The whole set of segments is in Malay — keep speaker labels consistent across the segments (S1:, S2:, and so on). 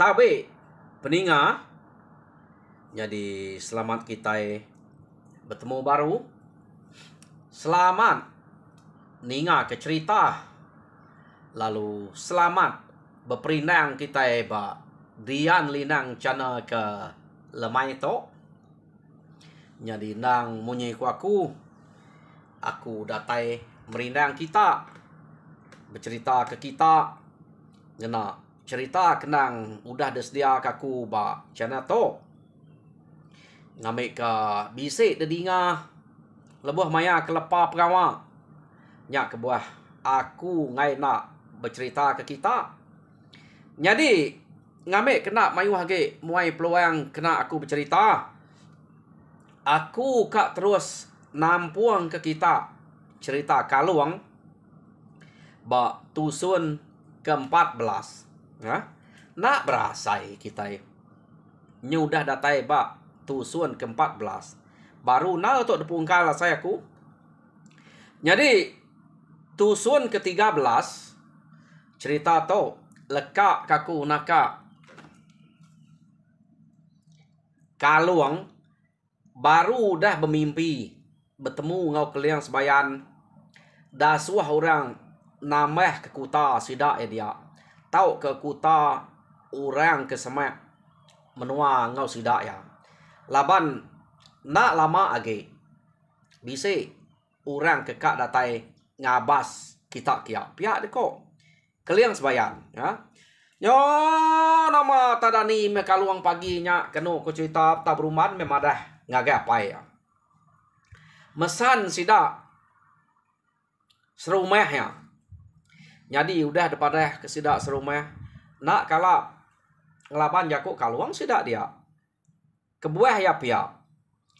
S1: Tabe peninga. Jadi selamat kita bertemu baru. Selamat ninga ke cerita. Lalu selamat berperinang kita ba dian linang channel ke lemai to. Jadi nang munyi ku aku datai merindang kita bercerita ke kita ngena cerita kenang udah desedia kaku ba channel to ngamik ka bisik dedinga lebuh maya kelepa perawa nyak ke buah aku ngai nak bercerita ke kita. Jadi ngamik kena mayu hage muai peluang kena aku bercerita. Aku kak terus nampuang ke kita cerita kaluang ba tusun ke-14 ya. Nak berasai kita nyudah datai ba tusun ke-14 baru na untuk depungkal saya aku. Jadi tusun ke-13 cerita to lekak kaku naka kaluang baru dah bermimpi bertemu ngau keliang sebayan dah suah orang namah ke kuta sidak dia tau ke kuta orang ke semak menua ngau sidak ya laban nak lama age bisi orang ke kak datai ngabas kita kia pihak deko keliang sebayan ya. Nyo nama tadani me kaluang paginya kenu ku cerita tabruman memang dah ngaga apa ya. Mesan sida serumah ya. Jadi udah daripada ke sida serumah nak kala ngelaban jaku kaluang sida dia. Kebuah ya pia.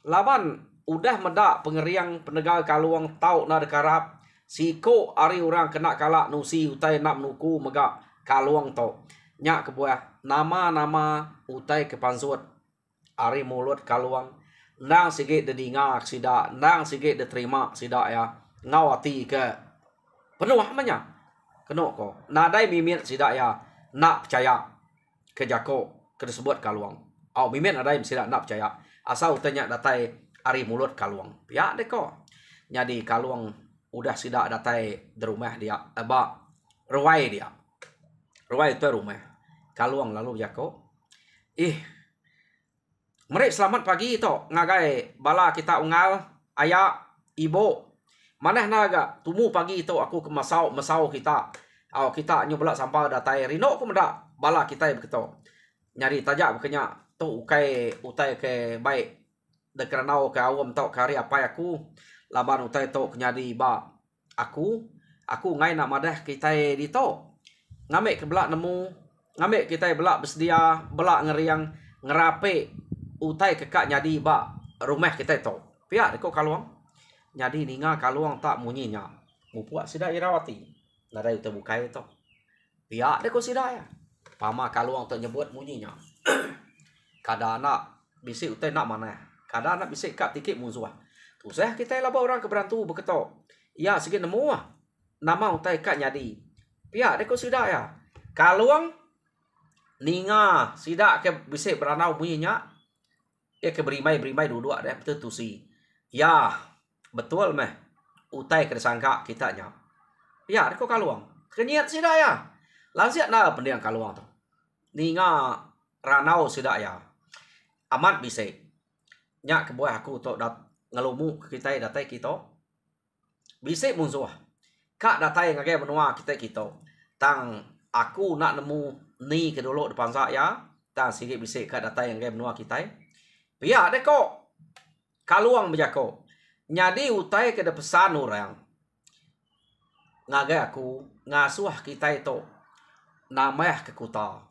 S1: Laban udah medak pengeriang penegal kaluang tau na dekarap siko ari orang kena kala nusi utai nak menuku mega kaluang to. Nyak kebuah nama-nama utai kepansut ari mulut kaluang nang sigit dedingak sida nang sigit diterima sida ya ngawati ke penuh amanya keno ko nadai mimit sida ya nak percaya ke jako ke disebut kaluang au mimit nadai sida nak percaya asal utanya datai ari mulut kaluang ya deko. Jadi kaluang udah sida datai di rumah dia ba ruai dia ruai itu rumah kaluang lalu jako mari selamat pagi to ngagai bala kita ungal ayah ibu maneh naga tumu pagi itu aku ke masau kita kita nyobla sampah datai rino aku meda bala kita begitu nyari tajak bekenya tu utai ke baik dekranau ke awam to kari apa aku laban utai to kenyadi ba aku ngai nak madah kita di to ngamik ke belak nemu ngamik kita belak bersedia belak ngeriang ngerape utai kekak nyadi ba rumah kita itu pihak deko kaluang nyadi ninga kaluang tak munyinya mupuak sida irawati nada itu bukai itu pihak deko sida ya pama kaluang tu nyebut munyinya kada anak bisik utai nak mana kada anak bisik kak tikit musuh tu saya kita laba orang keberantu beketo ya sikit nemu nama utai kak nyadi pihak deko sida ya kaluang ninga sida ke bisik beranau munyinya ke berimai dua ada betul tu si ya betul meh utai kersangka kitanya ya deko kaluang kenyat sida ya lansiat na pendiang kaluang tu ninga ranau sida ya amat bisik nyak kebuah aku tu dat ngelumu kita datai kita bisik musuh kak datai ngage menua kita tang aku nak nemu ni ke dulu depan saya tang sikit bisik kak datai ngage menua kita pihak deko kaluang bejako nyadi utai ke pesan orang ngagai aku ngasuh kita itu namah ke kuta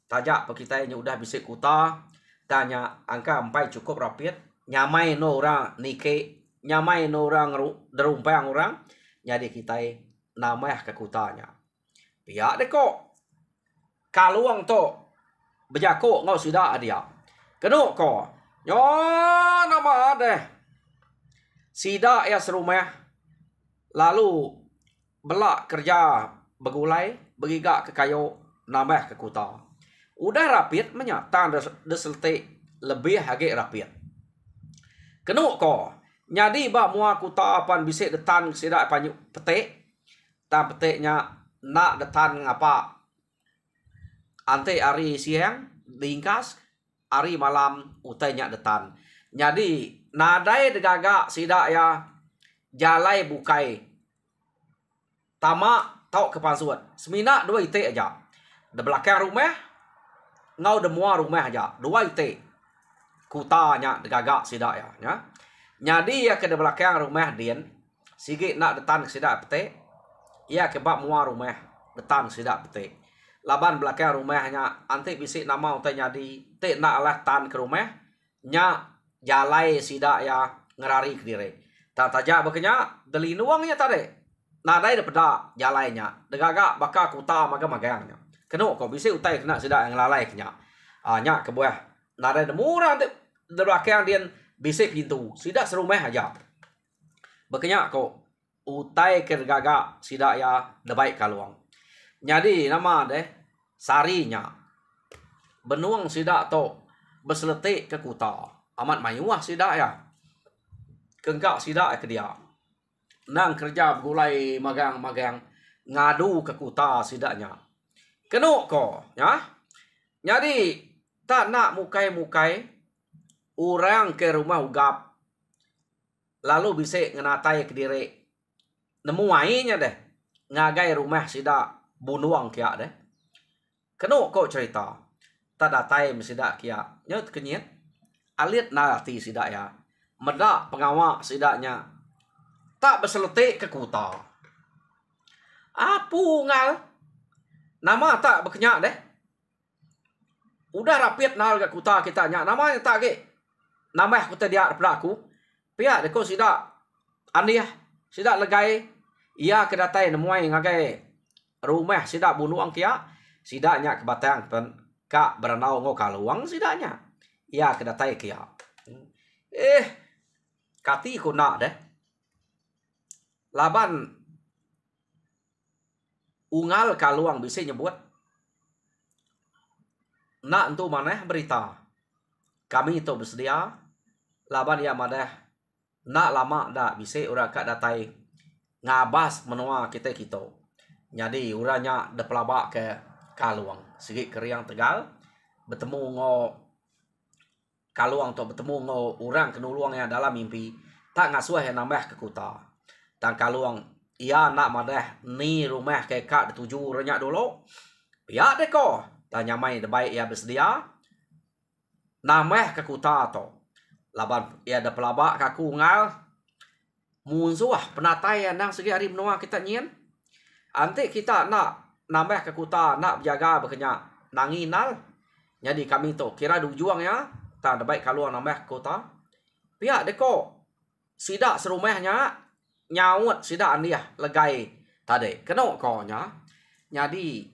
S1: tajak pe kita udah bisik kuta tanya angka empai cukup rapid nyamai no orang nike nyamai no orang derumpang orang nyadi kita namah ke kutanya pihak deko kaluang to bejako ngau sida dia keno ko yo nama deh sida ya serumah lalu belak kerja begulai begigak ke kayu nambah ke kuta Udah rapid menyata deselte lebih hage rapid. Kenuk ko. Nyadi ba mua kuta apan bisik detan sida panyu petik. Tan petiknya nak detan ngapa. Ante hari siang lingkas, hari malam utainya detan. Jadi nadai degagak sida ya jalai bukai. Tama tau kepansuan. Semina 2 ite aja. Di belakang rumah ngau de mua rumah aja. 2 ite. Kutanya degagak sida ya. Jadi ya ke di belakang rumah din. Sigi nak detan sida petik. Ya ke bab mua rumah detan sida petik. Laban belakang rumahnya ante bisik nama utai nyadi te nak alah tan ke rumah nya jalai sida ya ngerari ke diri. Tak taja bekenya deli nuangnya tadi. Nadai daripada jalainya. Degagak baka kuta magang-magangnya. Kenuk kau bisik utai kena sida yang lalai kenya. Nya ke buah nadai demurah de belakang dia bisik pintu. Sida serumah aja. Bekenya kau utai ke degagak sida ya debaik kaluang. Jadi nama deh sarinya benuang sida to besletik ke kuta amat mayuah sida ya kengkak sida ke dia nang kerja gulai magang-magang ngadu ke kuta sidanya kenuk ko ya jadi tak nak mukai-mukai orang ke rumah ugap lalu bisa ngenatai ke diri nemu ainya deh ngagai rumah sida bunuang kia deh. Kenuk kok cerita. Tak datai mesida kia. Nyot kenyit. Alit narati sida ya. Medak pengawak sidanya. Tak berseletik ke kuta. Apu ngal. Nama tak berkenyak deh. Udah rapid nal ke kuta kita nyak. Nama yang tak ke. Nama kuta dia daripada aku. Pihak deko sida. Andiah. Sida legai. Ia kedatai nemuai ngagai. Rumah sida bunuang kia. Sidanya kebatang kak berenau ngo kaluang sidanya. Ia kedatai kia. Kati ko nak deh. Laban ungal kaluang bisa nyebut. Nak entu maneh berita. Kami itu bersedia. Laban ia maneh. Nak lama dah bisa orang kak datai. Ngabas menua kita. Jadi uranya de pelabak ke kaluang. Segi keriang Tegal. Bertemu ngo kaluang tu bertemu ngo orang kenuluang yang dalam mimpi. Tak ngasuh yang nambah ke kuta. Dan kaluang. Ia nak madah ni rumah ke kak dituju renyak dulu. Biar deko. Dan nyamai de baik ia bersedia. Nambah ke kuta tu. Laban ia de pelabak kaku ngal. Munzuah penatai yang segi hari menua kita nyin. Ante kita nak nambah ke kuta, nak berjaga berkenyak nanginal. Jadi kami tu kira dujuang ya. Tak ada baik kalau nambah ke kuta. Pihak deko sida serumahnya nyaut sida andiah legai tadi. Kenok konya. Jadi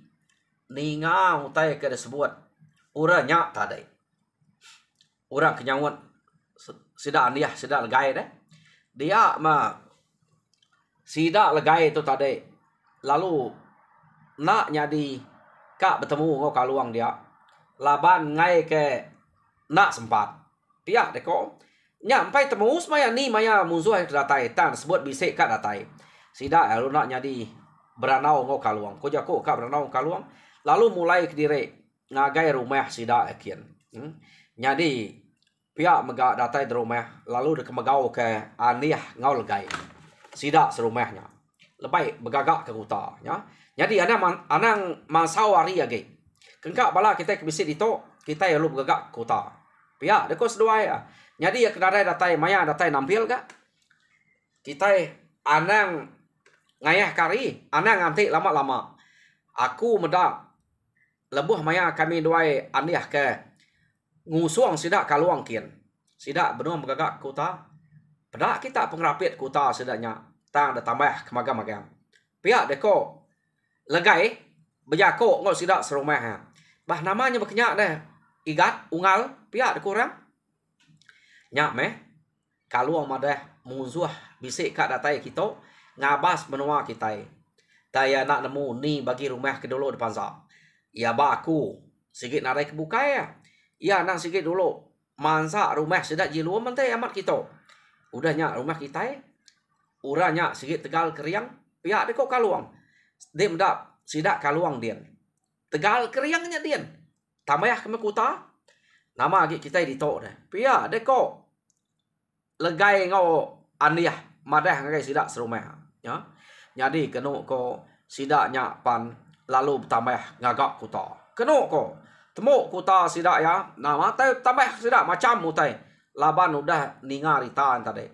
S1: ninga utai ke disebut uranya tadi. Orang kenyawat sida andiah sida legai deh. Dia mah sida legai itu tadi. Lalu nak jadi kak bertemu ngo kaluang dia. Laban ngai ke nak sempat. Pihak deko. Nyampai temu maya ni maya musuh yang datai. Tan sebut bisik kak datai. Sida lalu nak jadi beranau ngo kaluang. Ko jako kak beranau ngo kaluang. Lalu mulai ke diri. Ngagai rumah sida akin. Jadi pihak megak datai di rumah. Lalu dek megau ke aniah ngau legai. Sida serumahnya. Lebay begagak ke kuta. Ya. Jadi anang masau hari lagi. Kengkak bala kita kebisit itu. Kita yang lu begagak ke kuta. Pihak deko sedua ya. Jadi ya kenara datai maya datai nampil kak. Kita anang ngayah kari. Anang nganti lama-lama. Aku medak. Lebuh maya kami duai aniah ke. Ngusuang sidak kaluang kian. Sidak benuang begagak ke kuta. Pedak kita pengrapit kuta sidaknya. Tang dah tambah kemagang-magang. Pihak deko legai berjako ngau sidak serumah. Bah namanya berkenyak deh. Igat ungal pihak deko orang. Nyak meh kaluang madah musuh bisik kak datai kita ngabas menua kita. Daya nak nemu ni bagi rumah kedulu depan sa. Ya ba aku Sigit narai kebukai ya. Ya nang sigit dulu. Mansa rumah sidak jiluam mantai amat kita. Udahnya rumah kita uranya sigit tegal keriang. Pihak dia kok kaluang. Dia mendap sidak kaluang dia. Tegal keriangnya dia. Tamayah keme kuta. Nama agak kita ditok dah. Pihak dia kok legai ngau aniah madah ngagai sidak serumah. Ya. Jadi kena ko sidaknya pan lalu tambah ngagak kuta. Kena ko temu kuta sidak ya. Nama tambah sidak macam mutai. Laban udah ninga ritaan tadi.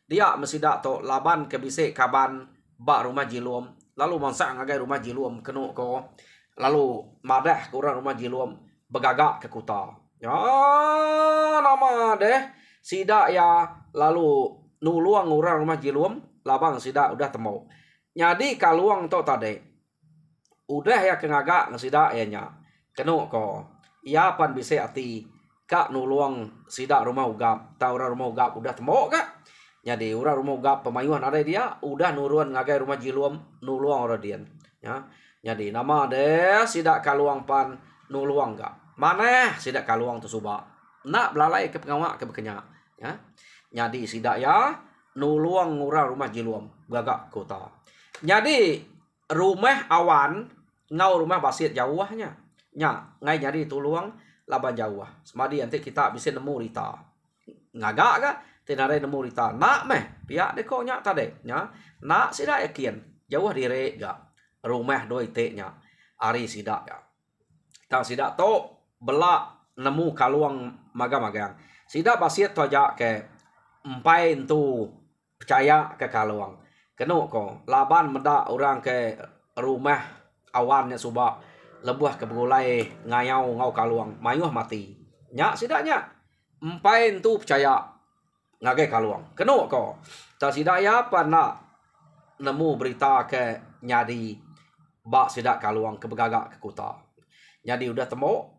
S1: Dia mesidak to laban kebisik kaban bak rumah jiluam. Lalu mangsa ngagai rumah jiluam kena ko lalu madah kurang rumah jiluam begagak ke kuta. Ya nama deh sidak ya lalu nuluang orang rumah jiluam labang sidak udah temu. Jadi kaluang to tadi udah ya kengagak ngesidak ya nya. Kena ko ia pan bisa ati kak nuluang sidak rumah ugap. Tahu orang rumah ugap udah temu kak. Jadi orang rumah ugap pemayuan ada dia udah nuruan ngagai rumah jiluam nuluang orang dia. Ya. Jadi nama deh sidak kaluang pan nuluang gak. Mana sidak kaluang tu subak. Nak belalai ke pengawak ke bekenya. Ya. Jadi sidak ya nuluang orang rumah jiluam gagak kota. Jadi rumah awan ngau rumah basit jauhnya. Nya ngai jadi tuluang laban jauh. Semadi nanti kita bisa nemu rita. Ngagak ka tinare nemu rita. Nak meh pihak deko nya tadi nya. Nak sidak yakin jauh dire gak. Rumah doi te nya. Ari sidak ya. Tang sidak to belak nemu kaluang magang-magang. Sidak basit tu aja ke empai tu percaya ke kaluang. Kena ko laban meda orang ke rumah awannya subak lebuh ke begulai ngayau ngau kaluang mayuh mati. Nya sidaknya empai tu percaya ngagai kaluang. Kena ko ta sidak ya apa nak nemu berita ke nyadi bak sidak kaluang ke begagak ke kuta. Jadi udah temu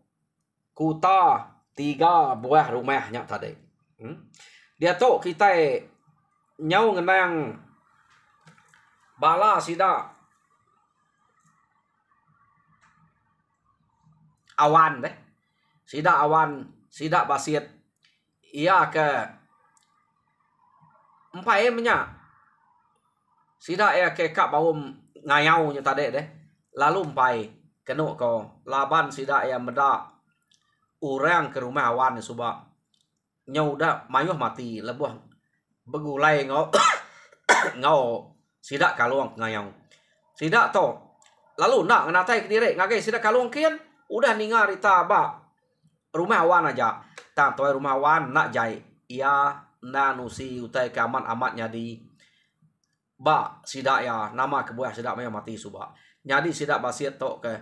S1: kuta 3 buah rumahnya tadi. Dia tu kita nyau ngenang bala sidak awan deh. Sidak awan, sidak basit. Ia ke empai menya. Sidak ya ke kak bau ngayau nya tadi deh. Lalu empai kena ko laban sidak ya meda orang ke rumah awan ni subak. Nyau dah mayuh mati lebuh begulai ngau ngau sidak kaluang ngayau. Sidak to lalu nak nganatai ke diri ngagai sidak kaluang kian udah ninga rita ba rumah awan aja. Tang toy rumah awan nak jai ia nanusi utai kaman amatnya di ba sidak ya nama kebuah sidak mayuh mati subak. Jadi sidak basit to ke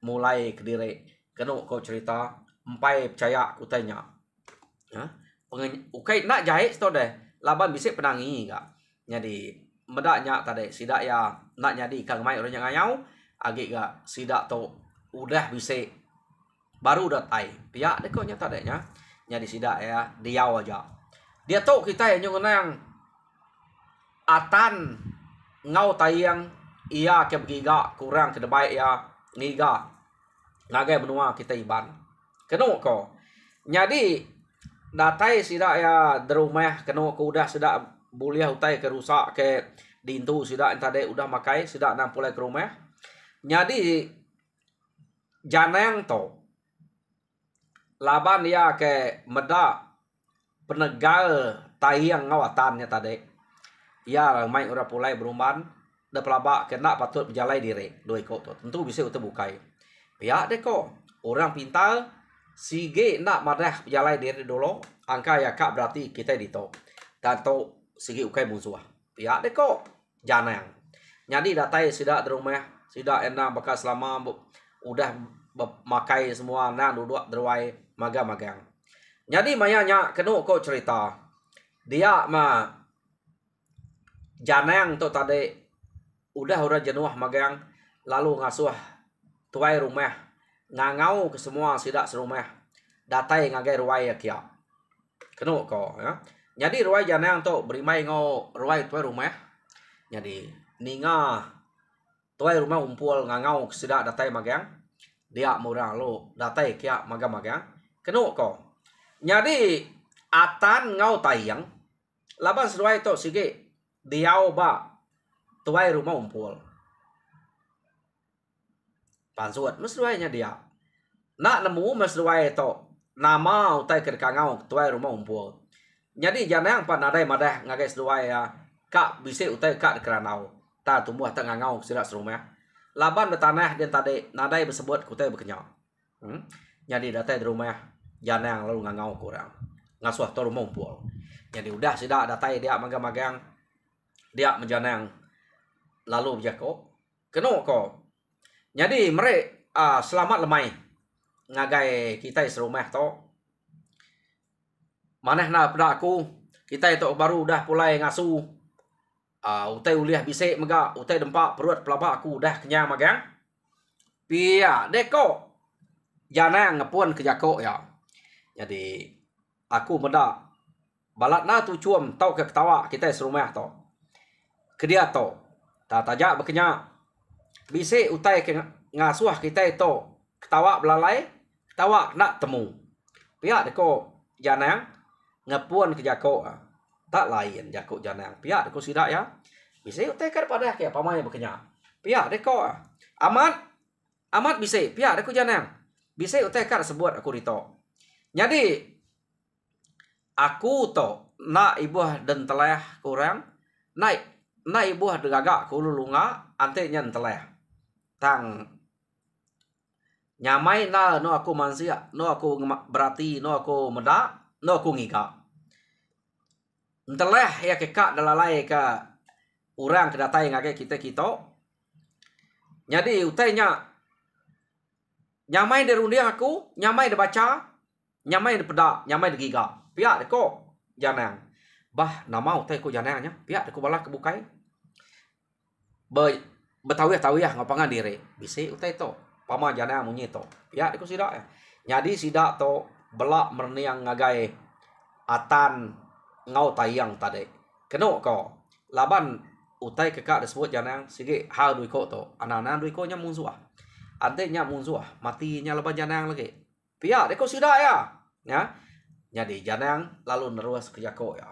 S1: mulai ke diri kena ko cerita empai percaya kutanya. Ya. Ukai nak jahit to deh laban bisik penangi gak. Jadi medaknya tadi sidak ya nak jadi kang mai orang ngayau agi gak sidak to udah bisik baru datai. Pihak deko nya tadi nya. Jadi sidak ya diau aja. Dia to kita yang nang atan ngau tayang ia ke begiga kurang ke debai ya ngiga nagai benua kita iban. Kena ko. Jadi datai sidak ya derumah kena ko udah sidak buliah utai ke rusak ke dintu sidak tadi udah makai sidak nang pulai ke rumah. Jadi janang to laban ya ke meda penegal tayang ngawatannya tadi. Ya main ora pulai beruman da pelaba kena patut berjalai diri doi ko to. Tentu bisa uta bukai. Pihak deko orang pintar sige nak madah berjalai diri dulu angka ya kak berarti kita dito. Dan to sige ukai musuh. Pihak deko janang. Jadi datai sidak di rumah sidak enang bekas lama udah makai semua nang duduk derwai magang-magang. Jadi mayanya kena ko cerita. Dia mah janang tu tadi udah jenuh magang lalu ngasuh tuai rumah ngangau ke semua sidak serumah datai ngagai ruai ya kia. Kena ko ya. Jadi ruai janang tu berimai ngau ruai tuai rumah. Jadi ninga tuai rumah umpul ngangau ke sidak datai magang. dia murang lo datai kia magang-magang keno ko. Jadi atan ngau tayang laban sesuai to sige diau ba tuai rumah umpul. Pansuat mesruainya dia. Nak nemu mesruai to nama utai kerkangau tuai rumah umpul. Jadi janang pan nadai madah ngagai sesuai ya kak bisi utai kak keranau. Ta tumbuh ta ngangau sira serumah. Laban de tanah dan tadi nadai bersebut kutai berkenyau. Jadi datai di rumah janang lalu ngangau kurang. Ngasuh to rumah umpul. Jadi udah sidak datai dia magang-magang dia menjanang lalu berjako keno ko. Jadi mereka selamat lemai ngagai kita serumah to. Maneh na pada aku kita itu baru dah mulai ngasuh. Utai uliah bisik mega utai dempak perut pelabak aku dah kenyang magang. Pia deko janang ngepun kejako ya. Jadi aku meda balat na tu cuam tau ke ketawa kita serumah to. Kedia to tak tajak berkenyak bisik utai ke ngasuh kita itu ketawa belalai ketawa nak temu. Pia deko janang ngepun kejako tak lain jakuk janang. Pihak deko sidak ya. Bisa utai kar pada ke pamai berkenyak. Pihak deko amat bisa pihak deko janang. Bisa utai kar sebut aku rito. Jadi aku to nak ibuh dan teleh kurang naik ibuh degagak ku lulunga ante nyen teleh. Tang nyamai na no aku mansia, no aku berarti no aku meda, no aku ngika. Entelah ya kekak dalalai ke orang kedatai ngake kita. Jadi utainya nyamai de rundiang aku, nyamai de baca, nyamai de pedak, nyamai de giga. Pihak deko janang. Bah nama utai ko janangnya, pihak deko bala kebukai. Betawiah ngapangan diri. Bisi utai to. Pama janang munyi to. Pihak deko sidak ya. Jadi sidak to belak merniang ngagai atan ngau tayang tadi. Keno ko laban utai kekak disebut janang sige hal dui ko to. Anak-anak dui ko nya munsuah. Ante nya munsuah, matinya leban janang lagi. Pia deko sida ya. Ya. Jadi janang lalu nerus ke jako ya.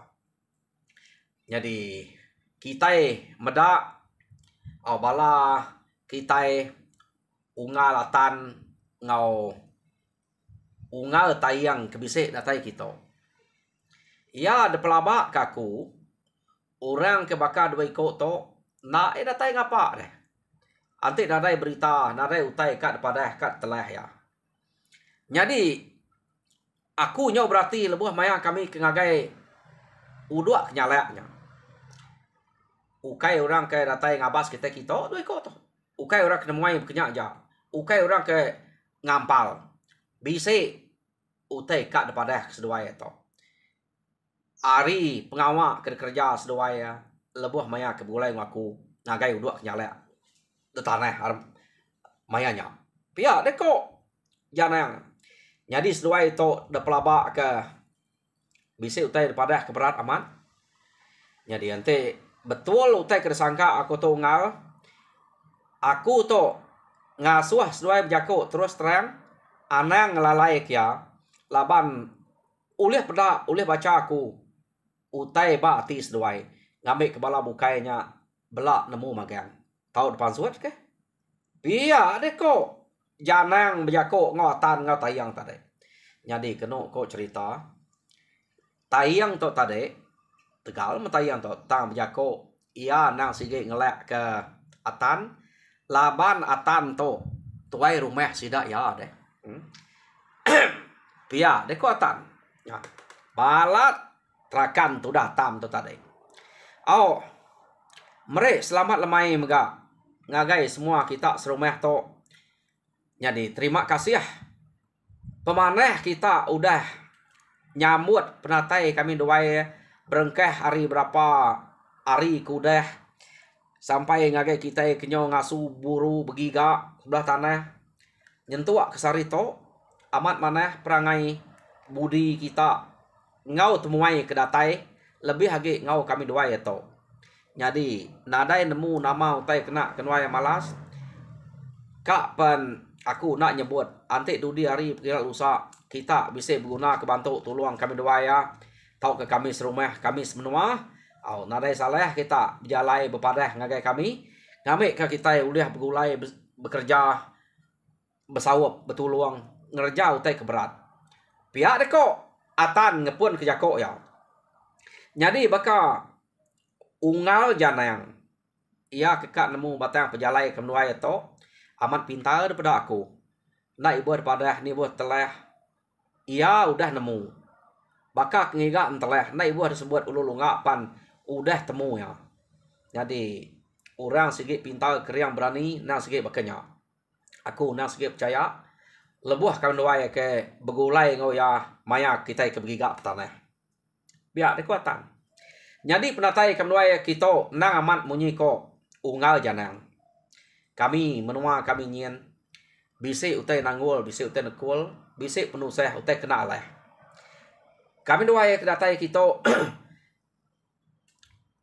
S1: Jadi kita meda bala kita ungal atan ngau ungal tayang kebisik datai kita. Ya de pelabak kaku orang ke bakar dua ikut to nak datai ngapa deh. Antik nadai berita, nadai utai kat pada kat telah ya. Jadi aku nyo berarti lebuh maya kami kengagai uduk kenyalaknya. Ukai orang ke datai ngabas kita dua ikut to. Ukai orang kena muai kenyak aja. Ukai orang ke ngampal. Bisi utai kat pada keseduai to. Ari pengawak kerja sedawaya lebuh maya ke bulai ngaku ngagai uduk kenyalak de tanah mayanya. Pia deko janang. Jadi sedawai to de pelabak ke bisi utai daripada keberat aman. Jadi ante betul utai kersangka aku to ngal. Aku to ngasuh sedawai berjako terus terang anang ngelalai kia laban ulih peda ulih baca aku utai ba ati sedawai ngambil kepala bukainya belak nemu magang tahu depan suat ke pia deko janang berjako ngotan ngau tayang tadi. Jadi keno ko cerita tayang to tadi tegal metayang to tang berjako ia nang sige ngelak ke atan laban atan to tuai rumah sidak ya deh. Pia deko atan ya balat terakan tu dah tam tu tadi. Mereka selamat lemai mega ngagai semua kita serumah to. Jadi terima kasih ya. Pemaneh kita udah nyambut penatai kami doai berengkeh hari berapa hari kudah sampai ngagai kita kenyo ngasu buru begiga sebelah tanah nyentuak kesari to amat maneh perangai budi kita ngau temuai kedatai lebih lagi ngau kami dua ya to. Jadi nadai nemu nama utai kena kenwai malas kak pen aku nak nyebut ante dudi hari kira lusa kita bisa berguna kebantu tolong kami doa ya tau ke kami serumah kami semenua au nadai salah kita berjalai berpadah ngagai kami ngamik ke kita uliah bergulai bekerja bersawap betuluang ngerja utai keberat pihak deko atan ngepun ke jako ya jadi baka ungal janang ia kekak nemu batang pejalai kemenuai itu amat pintar daripada aku. Nak ibu daripada ni buat telah. Ia udah nemu. Baka ngiga entelah. Nak ibu harus buat ulu lungapan. Udah temu ya. Jadi orang sikit pintar keriang berani. Nang sikit bakanya. Aku nang sikit percaya. Lebuh kami doa ke begulai ngau ya. Maya kita ke begiga petanah. Biar dikuatan. Jadi penatai kami doa kita. Nang amat munyi ko. Ungal janang. Kami menua kami nyen bisi utai nanggul bisi utai nekul bisi penusah utai kena aleh kami doa ya kedatai kita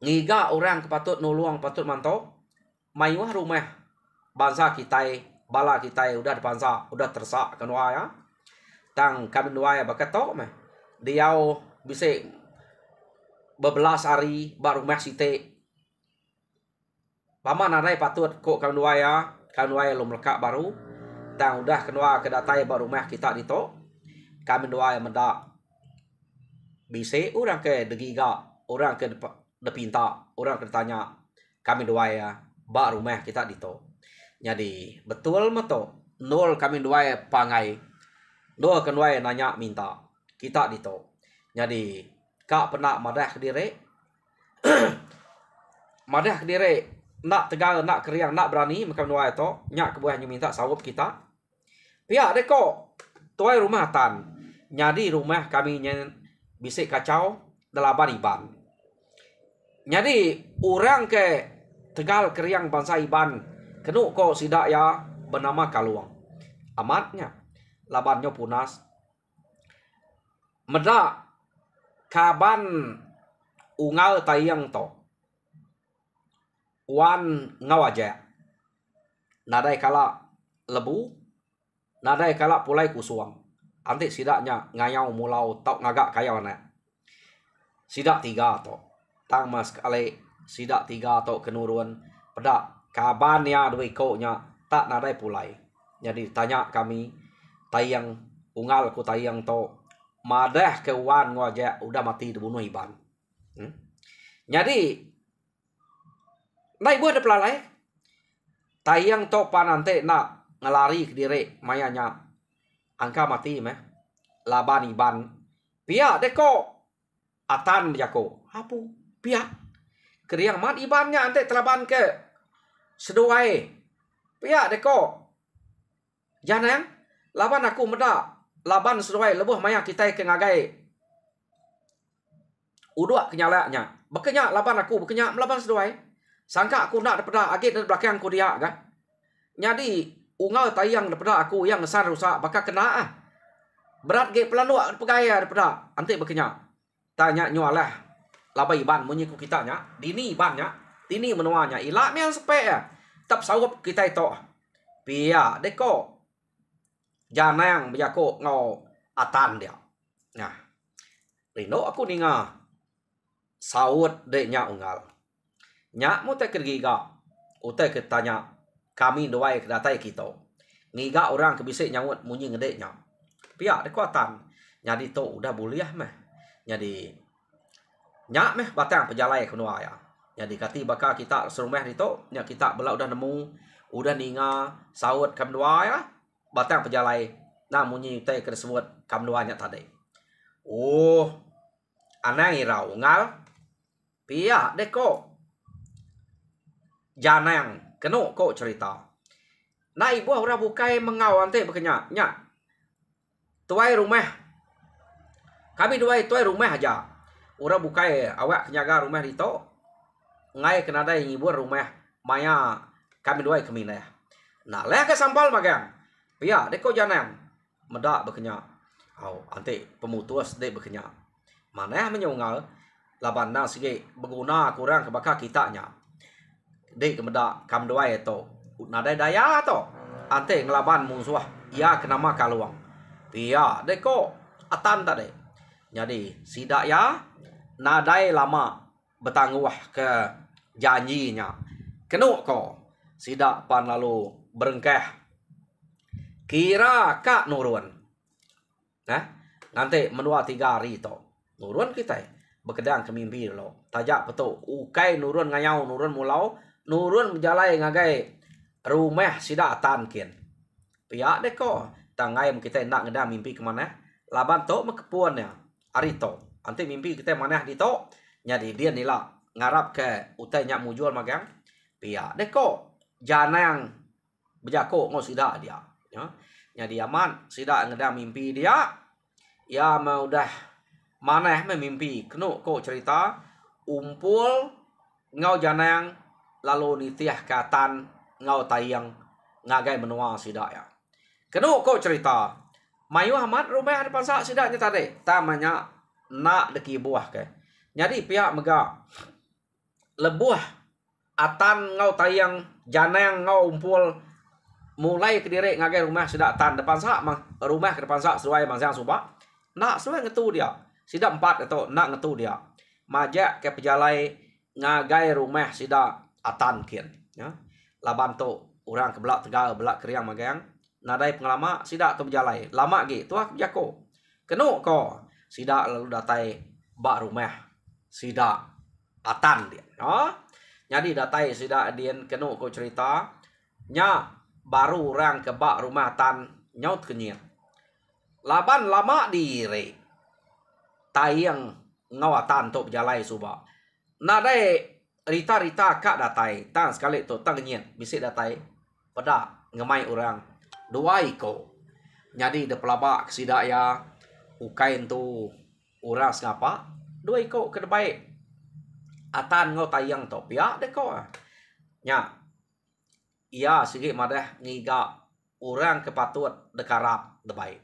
S1: ngiga orang kepatut nuluang patut mantau mayuah rumah bangsa kita bala kita udah bangsa udah tersak kenua ya tang kami doa ya bakatok meh diau bisi bebelas hari baru rumah site paman ada patut kok kami doa ya kami doa ya lo melekat baru tang udah kenua kedatai baru rumah kita dito kami doa ya mendak bisi orang ke degiga orang ke depinta orang ke tanya kami doa ya baru rumah kita dito jadi betul meto nol kami doa ya pangai nol kenua ya nanya minta kita dito jadi kak pernah madah ke diri madah ke diri nak tegal nak keriang nak berani macam doa itu nyak kebuahnya minta sawup kita pihak deko tuai rumah tan nyadi rumah kami nyen bisik kacau delapan iban nyadi orang ke tegal keriang bangsa iban kenu ko sidak ya bernama kaluang amatnya labannya punas medak kaban ungal tayang to wan ngawaja nadai kala lebu nadai kala pulai kusuang antik sidaknya ngayau mulau tau ngagak kaya na sidak tiga to tang mas kale sidak tiga to kenurun pada kaban ya doi ko nya tak nadai pulai jadi tanya kami tayang ungal ku tayang to madah ke wan ngawaja udah mati dibunuh iban jadi nah ibu ada pelalai tayang to panante nak ngelari ke diri mayanya angka mati meh laban iban pia deko atan jako hapu pia keriang mat ibannya ante telaban ke seduai pia deko janang laban aku meda laban seduai lebuh maya kita ke ngagai uduk kenyalaknya bekenya laban aku bekenya melaban seduai sangka aku nak daripada agit dari belakang aku dia kan. Jadi ungal tayang daripada aku yang besar rusak bakal kena ah. Berat ge pelanuk pegaya daripada antik berkenya. Tanya nyualah labai ban munyi ku kita nya. Dini ban nya. Dini menuanya ilak mian sepe ya. Tap sawup kita itu. Pia deko. Janang bejako ngau atan dia. Nah. Rino aku ninga. Saud deknya ungal. Nyak mu tak kergiga utai ketanya kami doai kedatai kita ngiga orang kebisik nyawut munyi ngedeknya pihak dekuatan jadi to udah buliah meh jadi nyak meh batang pejalai kenua ya jadi kati baka kita serumah dito nyak kita bela udah nemu udah ninga saud kam doa ya batang pejalai nah munyi utai kesebut kam doanya tadi oh anai rau ngal pihak deko janang kenu kok cerita nah ibu orang bukai mengau ante bekenya nya tuai rumah kami tuai rumah aja orang bukai awak kenyaga rumah dito ngai kenada ibu rumah maya kami duai kemina nah leh ke sampal magang pia deko janang medak bekenya au ante pemutus de bekenya mana menyungal laban nang sige berguna kurang ke bakal kitanya dek kemedak kam doai to nadai daya to ante ngelaban musuh ya kenama kaluang pia deko atan tadi jadi sidak ya nadai lama bertangguh ke janjinya kenuk ko sidak pan lalu berengkeh kira kak nurun nah nanti menua 3 hari to nurun kita bekedang ke mimpi lo tajak betul ukai nurun ngayau nurun mulau nurun menjalai ngagai rumah sidak atan kian pihak deko tangai kita nak ngeda mimpi kemana laban to mekepun ya hari to nanti mimpi kita mana di to jadi dia nila ngarap ke utai nyak mujual magang pihak deko janang bejako ngos sidak dia ya jadi aman sidak ngeda mimpi dia ya mau dah mana mimpi kenu ko cerita umpul ngau janang lalu nitiah katan ngau tayang ngagai menua sidak ya kenu ko cerita mayu amat rumah depan sak sidaknya tadi tamanya nak deki buah ke jadi pihak mega lebuh atan ngau tayang janang ngau umpul mulai kediri ngagai rumah sidak tan depan sak mah rumah ke depan sak sesuai mangsang subak nak sesuai ngetu dia sidak 4 atau nak ngetu dia majak ke pejalai ngagai rumah sidak atan kian ya laban tu orang ke belak tegal belak keriang magang nadai pengalaman sidak tu berjalai lama gi tuah jako kenu ko sidak lalu datai bak rumah sidak atan dia ya jadi datai sidak dien kenu ko cerita nya baru orang ke bak rumah atan nyaut kenyir laban lama diri tayang ngawatan tu berjalai suba nadai rita-rita kak datai tang sekali tu tang kenyir bisik datai pada ngemai orang 2 iko jadi de pelabak sidak ya ukain tu uras ngapa 2 iko ke baik atan ngau tayang to pia deko nya ia sigi madah ngiga orang kepatut dekarap de baik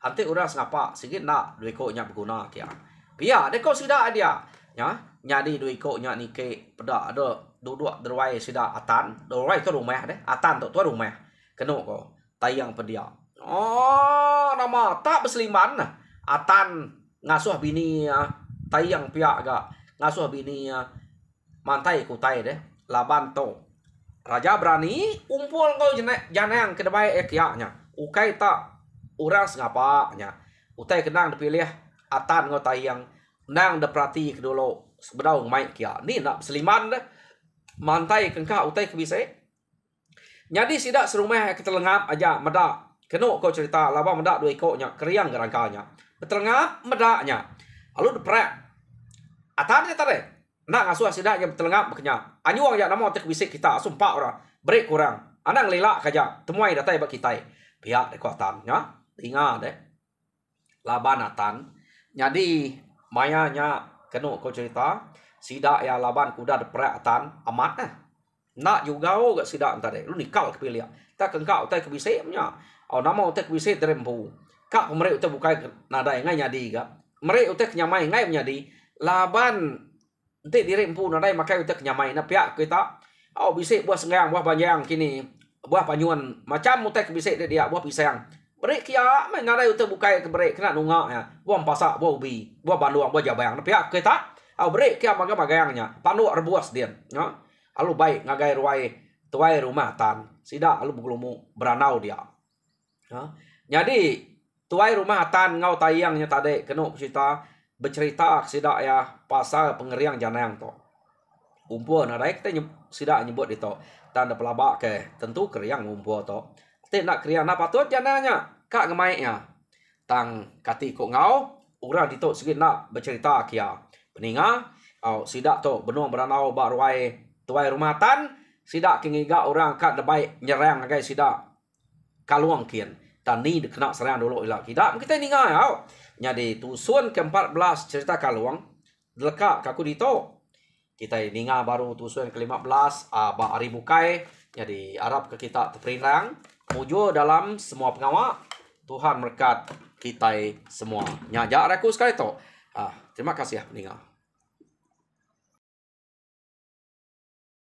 S1: ante uras ngapa sigi nak 2 iko nya berguna kia pia deko sidak dia nya jadi 2 iko nya nike pada ada duduk derwai sidak atan derwai ke rumah deh atan tu rumah kenu ko tayang pedia oh nama tak berseliman atan ngasuh bini tayang pihak ga ngasuh bini mantai kutai deh laban to raja berani umpul kau janang ke debai ekiaknya ukai tak uras ngapa nya utai kenang dipilih atan ngau tayang nang deprati kedolo sebedau mai kia ni nak berseliman deh mantai kengka utai kebise jadi sidak serumah ketelengap aja medak kenu kau cerita laba medak 2 iko nya keriang gerangkanya betelengap medaknya lalu deprak atarnya tadi nak ngasuh sidak yang betelengap bekenya anyuang ya namo tek bisik kita sumpah orang break kurang anang lelak kaja temuai datai bak kita pihak dekuatan nya ingat deh labanatan jadi mayanya kenu kau cerita sidak ya laban kuda deprak atan amat nak juga gak sidak tadi lu nikal kepilih tak kengkau tak kebisik nya oh nama utek kebisik terempu kak mereka utek bukai nada ngai nyadi ga mereka utek nyamai ngai nyadi laban ente dirempu nada makai utek nyamai na pihak kita oh bisik buah senggang buah panjang kini buah panyuan macam utek kebisik dia buah pisang mereka kia main nada utek bukai ke mereka kena nunga ya buah pasak buah ubi buah banduang buah jabayang na pihak kita oh mereka kia magayangnya pandu rebuas dia no alu baik ngagai ruai tuai rumah tan sidak alu begulumu beranau dia jadi tuai rumah tan ngau tayangnya tadi kenu cerita bercerita sidak ya pasal pengeriang janang to umpul nadai kita sidak nyebut itu tanda pelabak ke tentu keriang umpul to te nak keriang na patut jananya kak ngemaiknya tang kati ko ngau urang ditok sikit nak bercerita kia peninga au sidak to benua beranau ba ruai tuai rumah tan sidak kingiga orang kat debai nyerang guys sidak kaluang kian tani kena serang dulu ilah kita ninga ya jadi tusun ke-14 cerita kaluang lekat kaku dito kita ninga baru tusun ke-15 ba ari bukai jadi Arab ke kita terperingang mujo dalam semua pengawak Tuhan berkat kita semua nyajak reku sekali to terima kasih ya ninga